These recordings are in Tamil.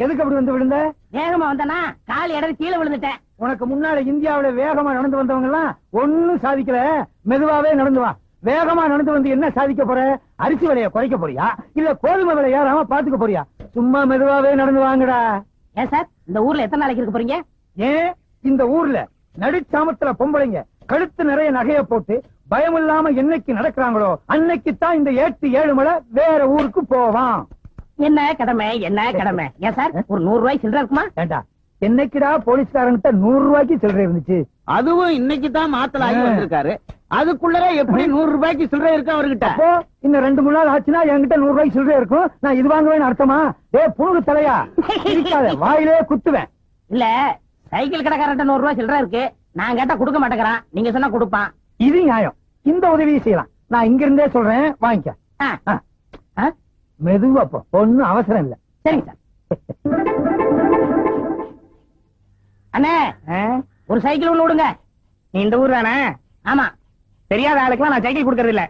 எதுக்கு அப்படி வந்து விழுந்த? வேகமா வந்தனா கால் இடது கீழே விழுந்துட்டேன். உனக்கு முன்னால இந்தியாவில வேகமா நடந்து வந்தவங்க எல்லாம் ஒன்னும் சாதிக்கல. மெதுவாவே நடந்து வா. வேகமா நடந்து வந்து என்ன சாதிக்க போற? அரிசி விலைய குறைக்க போறியா இல்ல கோதுமை விலை ஏறாம பாத்துக்க போறியா? சும்மா மெதுவாவே நடந்து வாங்கடா. ஏன் சார் இந்த ஊர்ல எத்தனை நாளைக்கு இருக்க போறீங்க? ஏன் இந்த ஊர்ல நடுச்சாமத்துல பொம்பளைங்க கழுத்து நிறைய நகைய போட்டு பயம் இல்லாம என்னைக்கு நடக்கிறாங்களோ அன்னைக்குத்தான் இந்த 8-7 மலை வேற ஊருக்கு போவான். என்ன கடமை என்ன கடமை? ஏன் சார் ஒரு 100 ரூபாய் சில்லறை இருக்குமா? ஏண்டா என்னைக்குடா போலீஸ்காரங்கிட்ட 100 ரூபாய்க்கு சில்லறை இருந்துச்சு? அதுவும் இன்னைக்கு தான் மாத்தல ஆகி வந்திருக்காரு. அதுக்குள்ளே எப்படி 100 ரூபாய்க்கு சில்லறை இருக்கு அவர்கிட்ட? அப்போ இன்னும் 2-3 நாள் ஆச்சுன்னா என்கிட்ட 100 ரூபாய்க்கு சில்லறை இருக்கும். நான் இது வாங்குவேன்னு அர்த்தமா? புழுகு தலையா இருக்காத, வாயிலே குத்துவேன். இல்ல சைக்கிள் கடைக்காரன் 100 ரூபாய் சில்லறை இருக்கு, நான் கேட்டா கொடுக்க மாட்டேங்கிறான், நீங்க சொன்னா கொடுப்பான். இது நியாயம். இந்த உதவியை செய்யலாம். நான் இங்க இருந்தே சொல்றேன், வாங்கிக்க. மெதுவா போ, ஒண்ணும் அவசரம் இல்ல. சரிங்க சார். அண்ணே ஒரு சைக்கிள் ஒண்ணு விடுங்க. நீ இந்த ஊர் தானே? ஆமா. தெரியாத ஆளுக்கெல்லாம் நான் சைக்கிள் கொடுக்கறது இல்ல.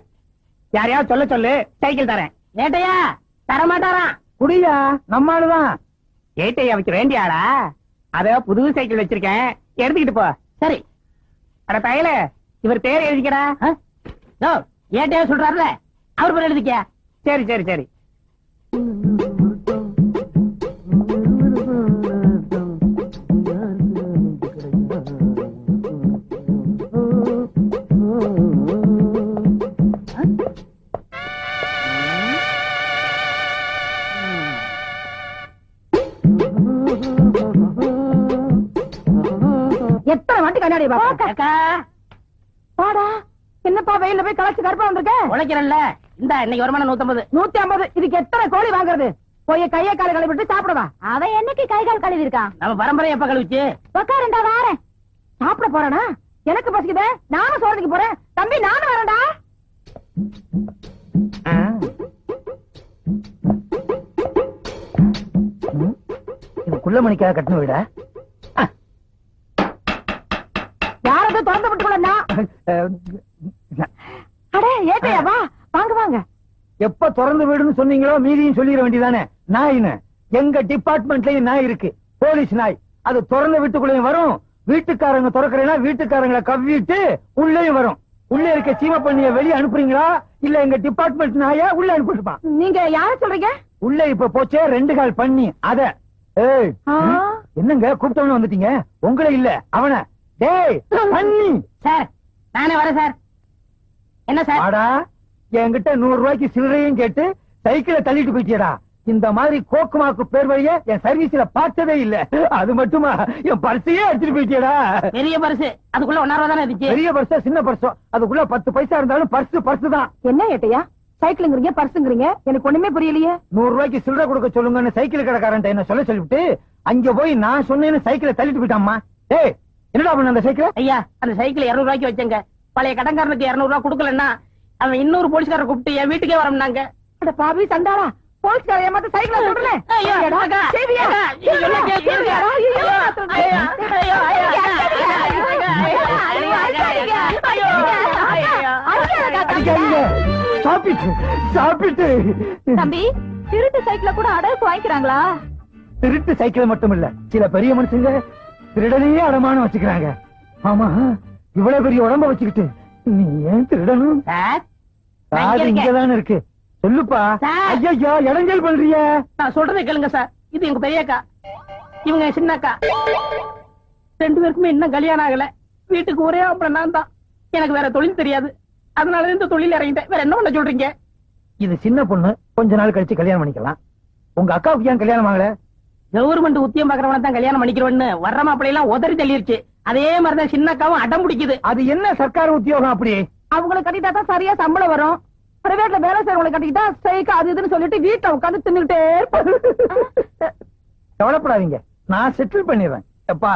யாரையாவது சொல்ல சொல்லு, சைக்கிள் தரேன். ஏட்டையா தரமாட்டாராம். குடியா, நம்ம ஆளுதான். ஏட்டையாவுக்கு வேண்டிய ஆளா? அத புது சைக்கிள் வச்சிருக்கேன், எடுத்துக்கிட்டு போ. சரி. அட பயல, இவர் பேர் எழுதிக்கடா. ஏட்டையா சொல்றாருல அவர் பேர் எழுதிக்க. சரி சரி சரி. எத்தனை வாட்டி கண்ணாடி பாடா? என்னப்பா வெயில போய் களைச்சு கருப்பா வந்திருக்க? உழைக்கிறல்ல. இந்த இன்னைக்கு வருமானம் 150. 150. இதுக்கு எத்தனை கோழி வாங்குறது? போய் கையை கால கழுவிட்டு சாப்பிடவா? அவன் என்னைக்கு கை கால் கழுவி இருக்கான்? நம்ம பரம்பரை எப்ப கழுவிச்சு? உட்காருண்டா வாரேன். சாப்பிட போறானா? எனக்கு பசிக்குதே, நானும் சோறதுக்கு போறேன். தம்பி நானும் வரேன்டா. இது குள்ள மணிக்காக கட்டண விட யாரது திறந்து விட்டுக்கலன்னா? அடே ஏட்டையா வா, வாங்க வாங்க. எப்ப திறந்து வீடுன்னு சொன்னீங்களோ மீதியும் சொல்லிட வேண்டியதானே. நாயின்னு எங்க டிபார்ட்மெண்ட்லயும் நாய் இருக்கு, போலீஸ் நாய். அது திறந்த வீட்டுக்குள்ளேயும் வரும், வீட்டுக்காரங்க திறக்கிறேன்னா வீட்டுக்காரங்களை கவ்விட்டு உள்ளேயும் வரும். உள்ள இருக்க சீம பண்ணிய வெளியே அனுப்புறீங்களா இல்ல எங்க டிபார்ட்மெண்ட் நாயா உள்ள அனுப்பிட்டுப்பான்? நீங்க யார சொல்றீங்க? உள்ள இப்ப போச்சே 2 கால் பண்ணி அத. என்னங்க கூப்பிட்டவன வந்துட்டீங்க? உங்களை இல்ல அவன. டேய் பண்ணி. சார் நானே வரேன் சார். என்ன சார்? ஆடா என்கிட்ட 100 ரூபாய்க்கு சில்லறையும் கேட்டு சைக்கிளை தள்ளிட்டு போயிட்டியடா. இந்த மாதிரி கோக்குமாக்கு பேர் வழிய என் சர்வீஸ்ல பார்த்ததே இல்ல. அது மட்டுமா என் பர்சையே எடுத்துட்டு போயிட்டியடா. பெரிய பர்ஸ், அதுக்குள்ள 1 ரூபா தானே இருந்துச்சு. பெரிய பர்ஸா சின்ன பர்ஸோ, அதுக்குள்ள 10 பைசா இருந்தாலும் பர்ஸ் தான். என்ன ஏட்டையா சைக்கிள்ங்கிறீங்க பர்ஸுங்கிறீங்க, எனக்கு ஒண்ணுமே புரியலையே. 100 ரூபாய்க்கு சில்லறை கொடுக்க சொல்லுங்கன்னு சைக்கிள் கடைக்காரன் என்ன சொல்லிவிட்டு அங்க போய் நான் சொன்னேன்னு சைக்கிளை தள்ளிட்டு போயிட்டாமா. ஏய் என்னடா பண்ண அந்த சைக்கிள்? ஐயா அந்த சைக்கிள் 200 ரூபாய்க்கு வச்சங்க. பழைய கடன்காரனுக்கு 200 ரூபாய் கொடுக்கலன்னா அவன் இன்னொரு போலீஸ்காரரை கூப்பிட்டு என் வீட்டுக்கே வரம்னாங்க. அட பாவி சண்டாளா, போலீஸ்கார ஏமாத்த சைக்கிளை சொல்றே. சாப்பிட்டு தம்பி திருட்டு சைக்கிள கூட அடகு வாங்கிக்கிறாங்களா? திருட்டு சைக்கிள் மட்டும் இல்ல, சில பெரிய மனுஷங்க திருடனையே அடமானம் வச்சுக்கிறாங்க. ஆமா, இவ்வளவு பெரிய உடம்ப வச்சுக்கிட்டு நீ ஏன் திருடணும்? இங்கதானே இருக்கு, சொல்லுப்பா. ஐயா இடைஞ்சல் பண்றிய? நான் சொல்றதை கேளுங்க சார். இது எங்க பெரியக்கா, இவங்க சின்னக்கா. 2 பேருக்குமே இன்னும் கல்யாணம் ஆகல. வீட்டுக்கு ஒரே அப்புறம் நான் தான். எனக்கு வேற தொழில் தெரியாது, அதனால இந்த தொழில் இறங்கிட்டேன். வேற என்ன பண்ண சொல்றீங்க? இது சின்ன பொண்ணு, கொஞ்ச நாள் கழிச்சு கல்யாணம் பண்ணிக்கலாம். உங்க அக்காவுக்கு ஏன் கல்யாணம் ஆகல? கவர்மெண்ட் உத்தியம் பாக்குறவன தான் கல்யாணம் பண்ணிக்கிறவன்னு வர்ற மாப்பிள்ளை எல்லாம் உதறி தள்ளிருச்சு. அதே மாதிரிதான் சின்னக்காவும் அடம் பிடிக்குது. அது என்ன சர்க்கார் உத்தியோகம் அப்படி? அவங்களை கட்டிட்டா தான் சரியா சம்பளம் வரும். பிரைவேட்ல வேலை செய்யறவங்களை கட்டிக்கிட்டா ஸ்ட்ரைக் அது இதுன்னு சொல்லிட்டு வீட்டுல உட்காந்து தின்னுட்டே இருப்பாரு. கவலைப்படாதீங்க, நான் செட்டில் பண்ணிடுறேன். அப்பா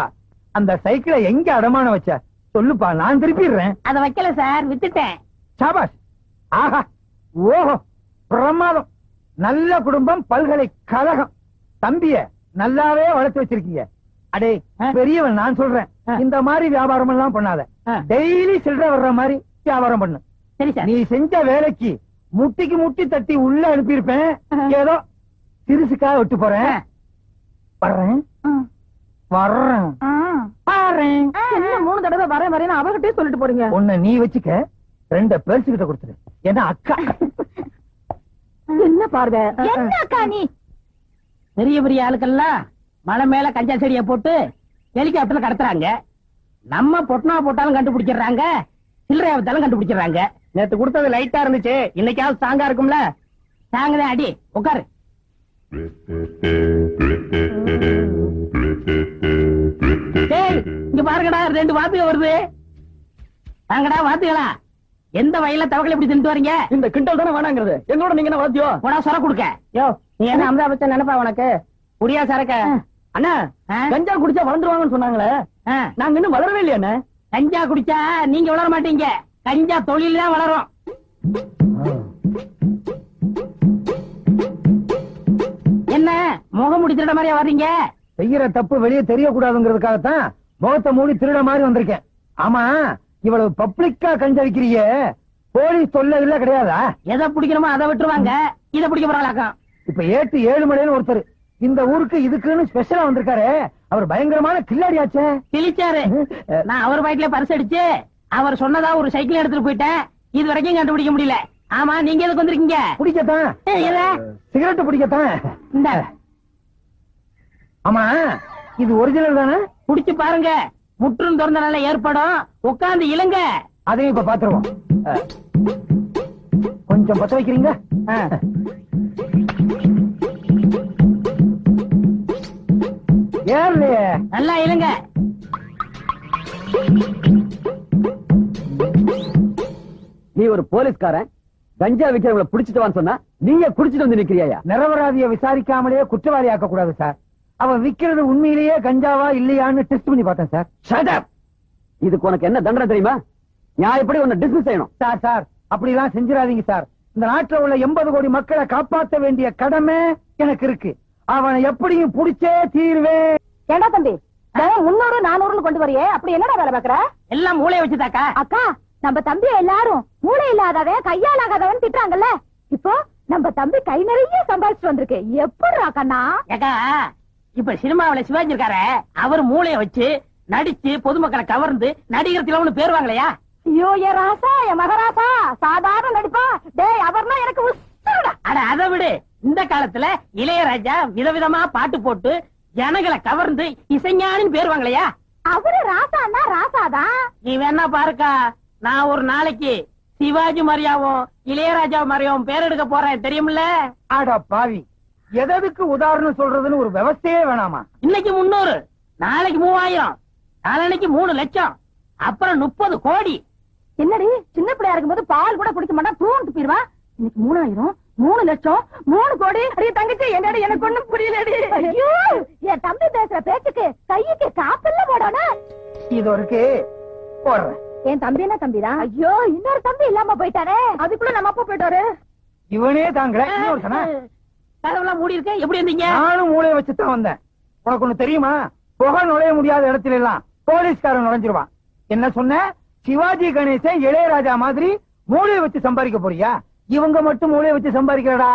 அந்த சைக்கிளை எங்க அடமானம் வச்ச சொல்லுப்பா, நான் திருப்பிடுறேன். அத வைக்கல சார், வித்துட்டேன். சாபாஷ். ஆஹா, ஓஹோ, பிரமாதம். நல்ல குடும்பம், பல்கலைக்கழகம். தம்பிய நல்லாவே வளர்த்து வச்சிருக்கீங்க. அடே பெரியவன் நான் சொல்றேன், இந்த மாதிரி வியாபாரம் எல்லாம் பண்ணாத. டெய்லி சில்லறை வர்ற மாதிரி வியாபாரம் பண்ணு. சரி சார். நீ செஞ்ச வேலைக்கு முட்டிக்கு முட்டி தட்டி உள்ள அனுப்பியிருப்பேன். ஏதோ சிறுசுக்காக விட்டு போறேன். வர்றேன் வர்றேன் வர்றேன். என்ன 3 தடவை வரேன் வரேன்னு அவர்கிட்டயே சொல்லிட்டு போறீங்க? உன்னை நீ வச்சுக்க, 2 பெருசு கிட்ட கொடுத்துரு. ஏன்னா அக்கா. என்ன பாருங்க, என்ன அக்கா நீ? பெரிய பெரிய ஆளுக்கெல்லாம் மலை மேல கஞ்சா செடியை போட்டு ஹெலிகாப்டர்ல கடத்துறாங்க. நம்ம பொட்டனா போட்டாலும் கண்டுபிடிச்சிடுறாங்க, சில்லறையா வித்தாலும் கண்டுபிடிச்சிடுறாங்க. நேத்து கொடுத்தது லைட்டா இருந்துச்சு, இன்னைக்காவது ஸ்ட்ராங்கா இருக்கும்ல. ஸ்ட்ராங்கதான். அடி உட்காரு. இங்க பாருங்கடா, 2 வாத்துக வருது. வாங்கடா வாத்துகளா. எந்த வயல தவக்கலை இப்படி தின்ட்டு வரீங்க? இந்த கிண்டல் தானே வேணாங்கிறது. என்னோட நீங்க என்ன வாத்தியோ? போடா சொர கொடுக்க. யோ நீ என்ன அமிதா பச்சன் நினைப்பா உனக்கு? புரியா சரக்க? அண்ணா கஞ்சா குடிச்சா வளர்ந்துருவாங்கன்னு சொன்னாங்களே, நாங்க இன்னும் வளரவே இல்லையா அண்ணா? கஞ்சா குடிச்சா நீங்க வளர மாட்டீங்க, கஞ்சா தொழில் தான் வளரும். என்ன முகம் முடி திருட மாதிரியா வர்றீங்க? செய்யற தப்பு வெளியே தெரியக்கூடாதுங்கிறதுக்காகத்தான் முகத்தை மூடி திருட மாதிரி வந்திருக்கேன். ஆமா, இவ்வளவு பப்ளிக்கா கஞ்சா விக்கிறீங்க, போலீஸ் தொல்லை இல்ல கிடையாதா? எதை பிடிக்கணுமோ அதை விட்டுருவாங்க, இதை பிடிக்க போறாங்களாக்கம். இப்ப ஏட்டு 7 மணின்னு ஒருத்தர் இந்த ஊருக்கு இதுக்குன்னு ஸ்பெஷலா வந்திருக்காரு. அவர் பயங்கரமான கில்லாடியாச்சே. கிழிச்சாரு. நான் அவர் பைக்ல பரிசு அடிச்சு அவர் சொன்னதா ஒரு சைக்கிள் எடுத்துட்டு போயிட்டேன். இது வரைக்கும் கண்டுபிடிக்க முடியல. ஆமா, நீங்க எதுக்கு வந்திருக்கீங்க? பிடிக்கத்தான். சிகரெட் பிடிக்கத்தான். இந்த ஆமா, இது ஒரிஜினல் தானே? குடிச்சு பாருங்க, முற்றும் திறந்த நல்ல ஏற்படும். உட்கார்ந்து இழுங்க. அதையும் இப்ப பாத்துருவோம். கொஞ்சம் பத்த வைக்கிறீங்க? ஏர்லையே நல்லா இழுங்க. நீ ஒரு போலீஸ்காரன், கஞ்சா விக்கிறவங்களை பிடிச்சிட்டு வான்னு சொன்னா நீங்க குடிச்சிட்டு வந்து நிக்கிறியா? நிரபராதியை விசாரிக்காமலே குற்றவாளி ஆக்க கூடாது சார். அவன் விக்கிறது உண்மையிலேயே கஞ்சாவா இல்லையான்னு டெஸ்ட் பண்ணி பார்த்தேன் சார். Shut up! இதுக்கு உனக்கு என்ன தண்டனை தெரியுமா? நியாயப்படி உன்னை டிஸ்மிஸ் செய்யணும். சார் அப்படிலாம் செஞ்சிடாதீங்க சார். இந்த நாட்டுல உள்ள 80 கோடி மக்களை காப்பாற்ற வேண்டிய கடமை எனக்கு இருக்கு. அவனை எப்படியும் புடிச்சே தீர்வேன். ஏண்டா தம்பி, 300 400 கொண்டு வரையே, அப்படி என்னடா வேலை பாக்குற? எல்லாம் மூளைய வச்சுதாக்கா. அக்கா, நம்ம தம்பி எல்லாரும் மூளை இல்லாதவன் கையால் ஆகாதவன் திட்டுறாங்கல்ல. இப்போ நம்ம தம்பி கை நிறைய சம்பாதிச்சு வந்திருக்கு. எப்படி கண்ணா? ஏக்கா, இப்ப சினிமாவில சிவாஜி இருக்காரு, அவர் மூளைய வச்சு நடிச்சு பொதுமக்களை கவர்ந்து நடிகர் திலகம்னு பேர் வாங்கலையா? ஐயோ, என் ராசா, என் மகராசா, சாதாரண நடிப்பா. டேய், அவர்னா எனக்கு உசுருடா. அட அதை விடு. இந்த காலத்துல இளையராஜா விதவிதமா பாட்டு போட்டு ஜனங்களை கவர்ந்து இசைஞானின்னு பேர் வாங்கலையா? அவரு ராசான்னா ராசாதான். நீ வேணா பாருக்கா, நான் ஒரு நாளைக்கு சிவாஜி மாதிரியாவும் இளையராஜா மாதிரியாவும் பேர் எடுக்க போறேன், தெரியுமில்ல? ஆடா பாவி, எதற்கு உதாரணம் சொல்றதுன்னு ஒரு விவசாயே வேணாமா? இன்னைக்கு 300, நாளைக்கு 3000, நாளைக்கு 3 லட்சம், அப்புறம் 30 கோடி. என்னடி, சின்ன பிள்ளையா இருக்கும்போது பால் கூட குடிக்க மாட்டான், தூண்டு போயிருவா. இன்னைக்கு 3000, 3 லட்சம், 3 கோடி. அடியே தங்கச்சி, என்னடி எனக்கு ஒண்ணும் புரியலடி. ஐயோ, என் தம்பி பேசுற பேச்சுக்கு கைக்கு காப்பல்ல போடணும். இது இருக்கு போடுறேன். என் தம்பி என்ன தம்பிதான்? ஐயோ, இன்னொரு தம்பி இல்லாம போயிட்டாரே. அதுக்குள்ள நம்ம அப்பா போயிட்டாரு. இவனே தாங்கல. கதவுலாம் மூடி இருக்க, எப்படி இருந்தீங்க? நானும் மூளைய வச்சுதான் வந்தேன். உனக்கு ஒண்ணு தெரியுமா? புகை நுழைய முடியாத இடத்துல எல்லாம் போலீஸ்காரன் நுழைஞ்சிருவான். என்ன சொன்ன? சிவாஜி கணேசன் இளையராஜா மாதிரி மூளைய வச்சு சம்பாதிக்க போறியா? இவங்க மட்டும் மூளைய வச்சு சம்பாதிக்கிறடா,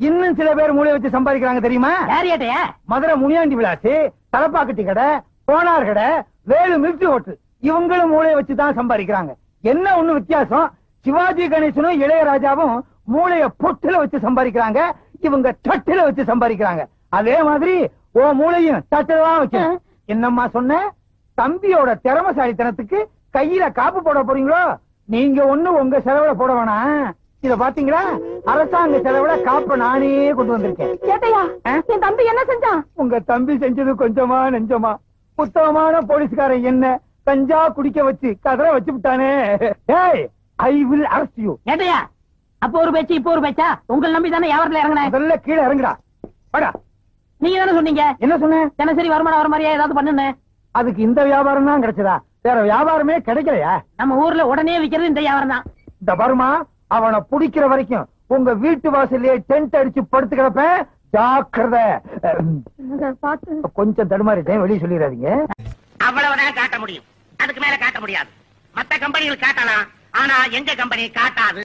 இன்னும் சில பேர் மூளைய வச்சு சம்பாதிக்கிறாங்க தெரியுமா? யாரியாட்டையா? மதுரை முனியாண்டி விலாசு, தலப்பாக்கட்டி கடை, போனார் கடை, வேலு மில்ட்ரி ஹோட்டல், இவங்களும் மூளைய வச்சுதான் சம்பாதிக்கிறாங்க. என்ன ஒண்ணு வித்தியாசம்? சிவாஜி கணேசனும் இளையராஜாவும் மூளைய பொட்டுல வச்சு சம்பாதிக்கிறாங்க, இவங்க தட்டுல வச்சு சம்பாதிக்கிறாங்க. அதே மாதிரி ஓ மூளையும் தட்டுல தான் வச்சு. என்னம்மா சொன்ன? தம்பியோட திறமசாலித்தனத்துக்கு கையில காப்பு போட போறீங்களோ? நீங்க ஒண்ணு உங்க செலவுல போட வேணாம். இத பாத்தீங்களா, அரசாங்க செலவுல காப்ப நானே கொண்டு வந்திருக்கேன். கேட்டையா, என் தம்பி என்ன செஞ்சான்? உங்க தம்பி செஞ்சது கொஞ்சமா நெஞ்சமா? உத்தமமான போலீஸ்காரன் என்ன கஞ்சா குடிக்க வச்சு கதற வச்சு விட்டானே. ஏய், ஐ வில் அரெஸ்ட் யூ. கேட்டையா, அப்ப ஒரு பேச்சு இப்ப ஒரு பேச்சா? உங்களை நம்பி தானே வியாபாரத்துல இறங்கினேன். முதல்ல கீழே இறங்குடா. வாடா. நீங்க தானே சொன்னீங்க என்ன சொன்ன? தினசரி வருமானம் வர மாதிரியா ஏதாவது பண்ணுன்னு. அதுக்கு இந்த வியாபாரம் தான் கிடைச்சதா? வேற வியாபாரமே கிடைக்கலையா? நம்ம ஊர்ல உடனே விக்கிறது இந்த வியாபாரம் தான். இந்த வருமா, அவனை புடிக்கிற வரைக்கும் உங்க வீட்டு வாசல்லே டென்ட் அடிச்சு படுத்து கிடப்பேன். ஜாக்கிரதை. பாத்து கொஞ்சம் தடுமாறிட்டேன், வெளியே சொல்லிடாதீங்க. அவ்வளவுதான் காட்ட முடியும், அதுக்கு மேல காட்ட முடியாது. மத்த கம்பெனிகள் காட்டலாம், ஆனா எங்க கம்பெனி காட்டாது.